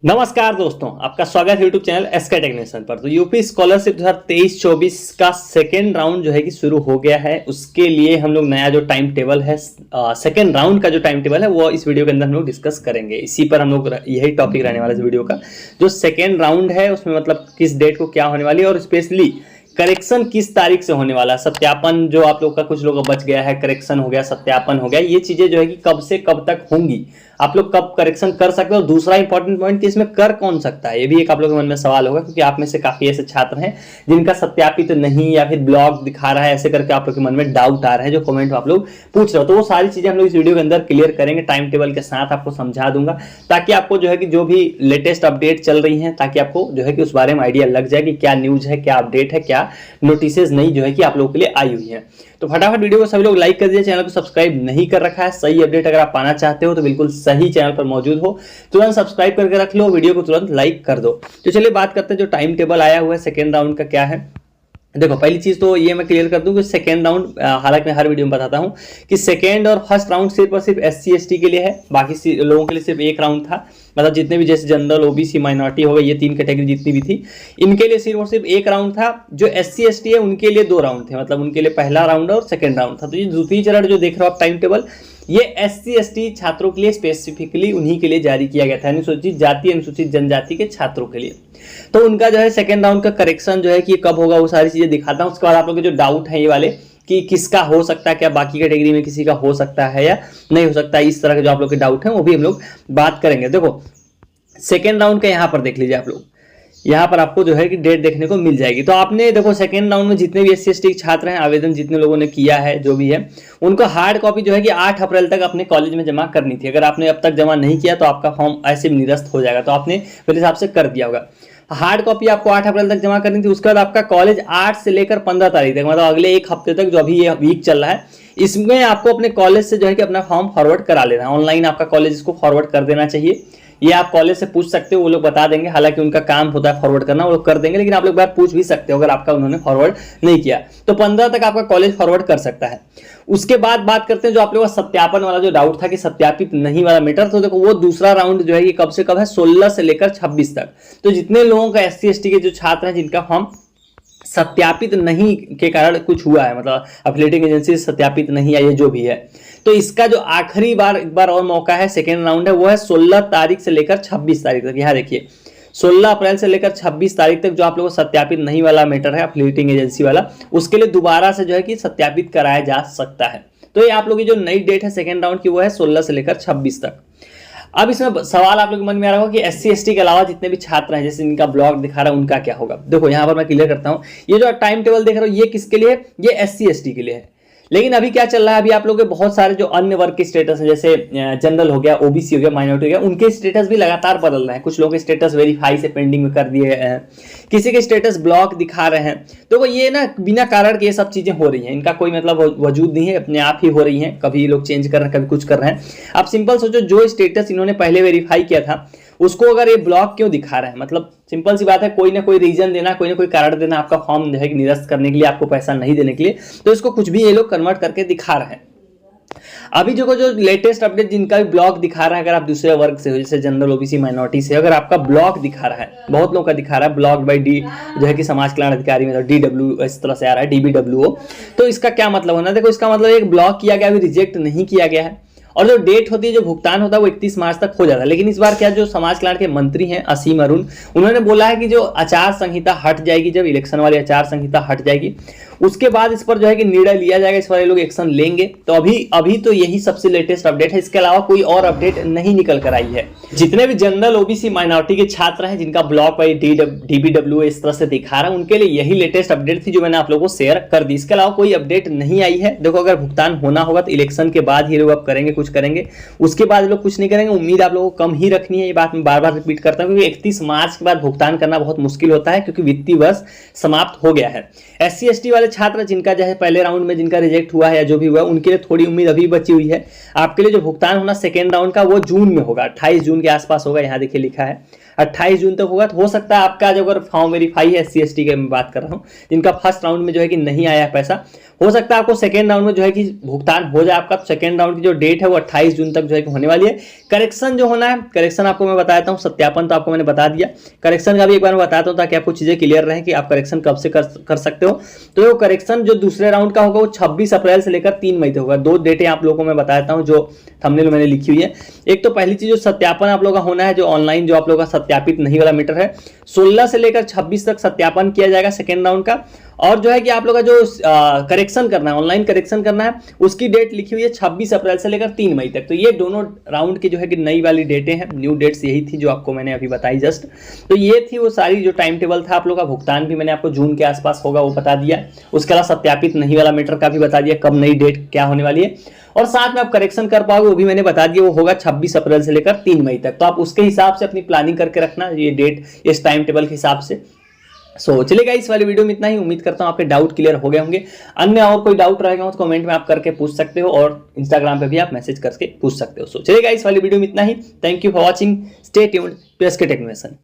नमस्कार दोस्तों, आपका स्वागत है यूट्यूब चैनल एसके टेक्नीशियन पर। तो यूपी स्कॉलरशिप 2023-24 का सेकेंड राउंड जो है कि शुरू हो गया है। उसके लिए हम लोग नया जो टाइम टेबल है, सेकेंड राउंड का जो टाइम टेबल है वो इस वीडियो के अंदर हम लोग डिस्कस करेंगे। इसी पर हम लोग यही टॉपिक रहने वाला है इस वीडियो का। जो सेकेंड राउंड है उसमें मतलब किस डेट को क्या होने वाली है और स्पेशली करेक्शन किस तारीख से होने वाला है, सत्यापन जो आप लोग का कुछ लोग का बच गया है, करेक्शन हो गया, सत्यापन हो गया, ये चीजें जो है कि कब से कब तक होंगी, आप लोग कब करेक्शन कर सकते हो। दूसरा इंपॉर्टेंट पॉइंट कि इसमें कर कौन सकता है, ये भी एक आप लोगों के मन में सवाल होगा, क्योंकि आप में से काफी ऐसे छात्र हैं जिनका सत्यापित नहीं या फिर ब्लॉक दिखा रहा है, ऐसे करके आप लोग के मन में डाउट आ रहा है, जो कमेंट आप लोग पूछ रहे हो। तो वो सारी चीजें हम लोग इस वीडियो के अंदर क्लियर करेंगे, टाइम टेबल के साथ आपको समझा दूंगा, ताकि आपको जो है कि जो भी लेटेस्ट अपडेट चल रही है, ताकि आपको जो है कि उस बारे में आइडिया लग जाए कि क्या न्यूज है, क्या अपडेट है, क्या नोटिसेज नई जो है कि आप लोगों के लिए आई हुई है। तो फटाफट वीडियो को सभी लोग लाइक कर दीजिए। चैनल को सब्सक्राइब नहीं कर रखा है, सही अपडेट अगर आप पाना चाहते हो तो बिल्कुल सही चैनल पर मौजूद हो, तुरंत सब्सक्राइब करके रख लो, वीडियो को तुरंत लाइक कर दो। तो चलिए बात करते हैं जो टाइम टेबल आया हुआ है सेकेंड राउंड का क्या है। देखो, पहली चीज तो ये मैं क्लियर कर दूं कि सेकेंड राउंड, हालांकि मैं हर वीडियो में बताता हूं कि सेकेंड और फर्स्ट राउंड सिर्फ और सिर्फ SC ST के लिए है, बाकी लोगों के लिए सिर्फ एक राउंड था। मतलब जितने भी जैसे जनरल, OBC, माइनॉरिटी हो गए, ये तीन कैटेगरी जितनी भी थी, इनके लिए सिर्फ और सिर्फ एक राउंड था। जो SC ST है उनके लिए दो राउंड थे, मतलब उनके लिए पहला राउंड और सेकेंड राउंड था। तो ये द्वितीय चरण जो देख रहे हो आप टाइम टेबल, ये SC ST छात्रों के लिए स्पेसिफिकली उन्हीं के लिए जारी किया गया था, अनुसूचित जाति अनुसूचित जनजाति के छात्रों के लिए। तो उनका जो है सेकेंड राउंड का करेक्शन जो है कि कब होगा वो सारी चीजें दिखाता हूं। उसके बाद आप लोग के जो डाउट है ये वाले कि किसका हो सकता है, क्या बाकी कैटेगरी में किसी का हो सकता है या नहीं हो सकता है, इस तरह के जो आप लोग के डाउट है वो भी हम लोग बात करेंगे। देखो, सेकेंड राउंड का यहाँ पर देख लीजिए आप लोग, यहाँ पर आपको जो है कि डेट देखने को मिल जाएगी। तो आपने देखो सेकेंड राउंड में जितने भी SC ST छात्र हैं, आवेदन जितने लोगों ने किया है, जो भी है, उनको हार्ड कॉपी जो है कि 8 अप्रैल तक अपने कॉलेज में जमा करनी थी। अगर आपने अब तक जमा नहीं किया तो आपका फॉर्म ऐसे निरस्त हो जाएगा। तो आपने मेरे हिसाब से कर दिया होगा। हार्ड कॉपी आपको 8 अप्रैल तक जमा करनी थी। उसके बाद आपका कॉलेज 8 से लेकर 15 तारीख तक, मतलब अगले एक हफ्ते तक, जो अभी ये वीक चल रहा है, इसमें आपको अपने कॉलेज से जो है कि अपना फॉर्म फॉरवर्ड करा लेना है। ऑनलाइन आपका कॉलेज इसको फॉरवर्ड कर देना चाहिए। ये आप कॉलेज से पूछ सकते हो, वो लोग बता देंगे। हालांकि उनका काम होता है फॉरवर्ड करना, वो लोग कर देंगे, लेकिन आप लोग बार पूछ भी सकते हो अगर आपका उन्होंने फॉरवर्ड नहीं किया तो 15 तक आपका कॉलेज फॉरवर्ड कर सकता है। उसके बाद बात करते हैं जो आप लोगों का सत्यापन वाला जो डाउट था कि सत्यापित नहीं वाला मीटर, तो देखो वो दूसरा राउंड जो है कि कब से कब है, 16 से लेकर 26 तक। तो जितने लोगों का SC ST के जो छात्र हैं जिनका फॉर्म सत्यापित नहीं के कारण कुछ हुआ है, मतलब एफिलिएटिंग एजेंसी सत्यापित नहीं आई है, जो भी है, तो इसका जो आखिरी बार एक बार और मौका है, सेकेंड राउंड है, वो है 16 तारीख से लेकर 26 तारीख तक। यहाँ देखिए 16 अप्रैल से लेकर 26 तारीख तक जो आप लोगों को सत्यापित नहीं वाला मैटर है, एफिलिएटिंग एजेंसी वाला, उसके लिए दोबारा से जो है कि सत्यापित कराया जा सकता है। तो ये आप लोगों की जो नई डेट है सेकेंड राउंड की, वो है 16 से लेकर 26 तक। अब इसमें सवाल आप लोग के मन में आ रहा होगा कि SC ST के अलावा जितने भी छात्र हैं, जैसे इनका ब्लॉक दिखा रहा है, उनका क्या होगा। देखो यहाँ पर मैं क्लियर करता हूँ, ये जो टाइम टेबल देख रहे हो ये किसके लिए है, ये SC ST के लिए है। लेकिन अभी क्या चल रहा है, अभी आप लोगों के बहुत सारे जो अन्य वर्ग के स्टेटस है, जैसे जनरल हो गया, OBC हो गया, माइनॉरिटी हो गया, उनके स्टेटस भी लगातार बदल रहे हैं। कुछ लोगों के स्टेटस वेरीफाई से पेंडिंग में कर दिए गए हैं, किसी के स्टेटस ब्लॉक दिखा रहे हैं। तो ये ना बिना कारण के ये सब चीजें हो रही हैं, इनका कोई मतलब वजूद नहीं है, अपने आप ही हो रही हैं। कभी लोग चेंज कर रहे हैं, कभी कुछ कर रहे हैं। आप सिंपल सोचो, जो स्टेटस इन्होंने पहले वेरीफाई किया था उसको अगर ये ब्लॉक क्यों दिखा रहे हैं, मतलब सिंपल सी बात है, कोई ना कोई रीजन देना, कोई ना कोई कारण देना आपका फॉर्म जो है निरस्त करने के लिए, आपको पैसा नहीं देने के लिए। तो इसको कुछ भी ये लोग कन्वर्ट करके दिखा रहे हैं। अभी जो लेटेस्ट अपडेट जिनका भी ब्लॉक दिखा रहा है, अगर आप दूसरे वर्ग से हो, जैसे जनरल, OBC, माइनॉरिटी से, अगर आपका ब्लॉक दिखा रहा है, बहुत लोगों का दिखा रहा है ब्लॉक बाई डी जो है कि समाज कल्याण अधिकारी, मतलब DW इस तरह से आ रहा है, DBWO, तो इसका क्या मतलब होना। देखो, इसका मतलब एक ब्लॉक किया गया, अभी रिजेक्ट नहीं किया गया है, और जो डेट होती है, जो भुगतान होता है, वो 31 मार्च तक हो जाता है। लेकिन इस बार क्या, जो समाज कल्याण के मंत्री हैं असीम अरुण, उन्होंने बोला है कि जो आचार संहिता हट जाएगी, जब इलेक्शन वाली आचार संहिता हट जाएगी, उसके बाद इस पर जो है कि निर्णय लिया जाएगा, इस पर ये लोग एक्शन लेंगे। तो अभी तो यही सबसे लेटेस्ट अपडेट है, इसके अलावा कोई और अपडेट नहीं निकल कर आई है। जितने भी जनरल, OBC, माइनॉरिटी के छात्र हैं जिनका ब्लॉक बाई DBWO इस तरह से दिखा रहा है, उनके लिए यही लेटेस्ट अपडेट थी जो मैंने आप लोगों को शेयर कर दी। इसके अलावा कोई अपडेट नहीं आई है। देखो, अगर भुगतान होना होगा तो इलेक्शन के बाद ही लोग अब करेंगे, कुछ करेंगे, उसके बाद लोग कुछ नहीं करेंगे। उम्मीद आप लोगों को कम ही रखनी है, ये बात मैं बार बार रिपीट करता हूँ, क्योंकि 31 मार्च के बाद भुगतान करना बहुत मुश्किल होता है, क्योंकि वित्तीय वर्ष समाप्त हो गया है। SC ST वाले छात्र जिनका जो है पहले राउंड में जिनका रिजेक्ट हुआ है या जो भी हुआ, उनके लिए थोड़ी उम्मीद अभी बची हुई है। आपके लिए जो भुगतान होना सेकेंड राउंड का, वो जून में होगा, 28 जून के आसपास होगा। यहाँ देखिए लिखा है 28 जून तक होगा। तो हो सकता है आपका जो अगर फॉर्म वेरीफाई है SC/ST के मैं बात कर रहा हूँ, जिनका फर्स्ट राउंड में जो है कि नहीं आया है पैसा, हो सकता है आपको सेकेंड राउंड में जो है कि भुगतान हो जाए आपका। सेकेंड राउंड की जो डेट है वो 28 जून तक जो है कि होने वाली है। करेक्शन जो होना है, करेक्शन आपको मैं बता देता हूँ, सत्यापन तो आपको मैंने बता दिया, करेक्शन का भी एक बार मैं बताता हूँ ताकि आपको चीजें क्लियर रहे कि आप करेक्शन कब से कर सकते हो। तो वो करेक्शन जो दूसरे राउंड का होगा वो 26 अप्रैल से लेकर 3 मई तक होगा। 2 डेटें आप लोगों को मैं बता देता हूँ जो थंबनेल में मैंने लिखी हुई है। एक तो पहली चीज जो सत्यापन आप लोगों का होना है, जो ऑनलाइन जो आप लोगों का सत्यापित नहीं वाला मीटर है, 16 से लेकर 26 तक सत्यापन किया जाएगा सेकेंड राउंड का। और जो है कि आप लोग का जो करेक्शन करना है, ऑनलाइन करेक्शन करना है, उसकी डेट लिखी हुई है 26 अप्रैल से लेकर 3 मई तक। तो ये दोनों राउंड की जो है कि नई वाली डेटें हैं, न्यू डेट्स यही थी जो आपको मैंने अभी बताई जस्ट। तो ये थी वो सारी जो टाइम टेबल था आप लोग का। भुगतान भी मैंने आपको जून के आसपास होगा वो बता दिया। उसके अलावा सत्यापित नहीं वाला मीटर का भी बता दिया, कब नई डेट क्या होने वाली है। और साथ में आप करेक्शन कर पाओगे वो भी मैंने बता दिया, वो होगा 26 अप्रैल से लेकर 3 मई तक। तो आप उसके हिसाब से अपनी प्लानिंग करके रखना, ये डेट इस टाइम टेबल के हिसाब से। चलेगा इस वाली वीडियो में इतना ही। उम्मीद करता हूं आपके डाउट क्लियर हो गए होंगे। अन्य और कोई डाउट रहेगा तो कमेंट में आप करके पूछ सकते हो, और इंस्टाग्राम पे भी आप मैसेज करके पूछ सकते हो। चलेगा इस वाली वीडियो में इतना ही। Thank you for watching, stay tuned to SK technician.